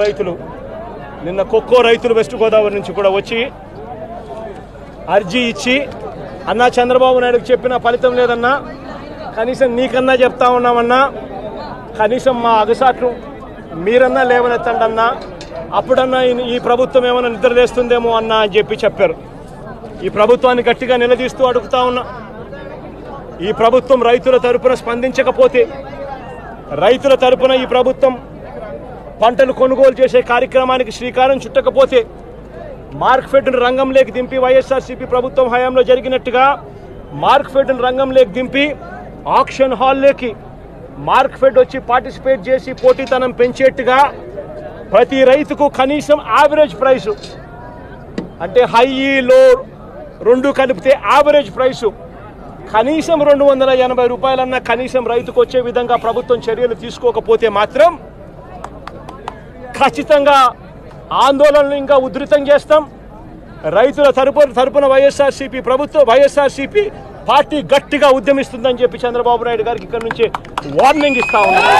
రైతులు నిన్న కొక్కో రైతులు వెస్ట్ గోదావరి నుంచి కూడా వచ్చి అర్జీ ఇచ్చి అన్నా చంద్రబాబు నాయుడుకి చెప్పిన ఫలితం లేదన్నా, కనీసం నీకన్నా చెప్తా ఉన్నామన్నా, కనీసం మా అగసాట్లు మీరన్నా లేవనెత్తండి అన్నా, అప్పుడన్నా ఈ ప్రభుత్వం ఏమైనా నిద్రలేస్తుందేమో అన్నా అని చెప్పారు. ఈ ప్రభుత్వాన్ని గట్టిగా నిలదీస్తూ అడుగుతా ఉన్నా, ఈ ప్రభుత్వం రైతుల తరపున స్పందించకపోతే, రైతుల తరపున ఈ ప్రభుత్వం పంటలు కొనుగోలు చేసే కార్యక్రమానికి శ్రీకారం చుట్టకపోతే, మార్క్ఫెడ్ను రంగంలోకి దింపి వైఎస్ఆర్సీపీ ప్రభుత్వం హయాంలో జరిగినట్టుగా మార్క్ఫెడ్ను రంగంలోకి దింపి ఆక్షన్ హాల్లోకి మార్క్ఫెడ్ వచ్చి పార్టిసిపేట్ చేసి పోటీతనం పెంచేట్టుగా ప్రతి రైతుకు కనీసం యావరేజ్ ప్రైసు, అంటే హై లో రెండు కలిపితే యావరేజ్ ప్రైసు కనీసం 280 రూపాయలన్నా కనీసం రైతుకు వచ్చే విధంగా ప్రభుత్వం చర్యలు తీసుకోకపోతే మాత్రం ఖచ్చితంగా ఆందోళనలు ఇంకా ఉధృతం చేస్తాం. రైతుల తరపున వైఎస్ఆర్సీపీ పార్టీ గట్టిగా ఉద్యమిస్తుందని చెప్పి చంద్రబాబు నాయుడు గారికి ఇక్కడ నుంచి వార్నింగ్ ఇస్తా ఉన్నారు.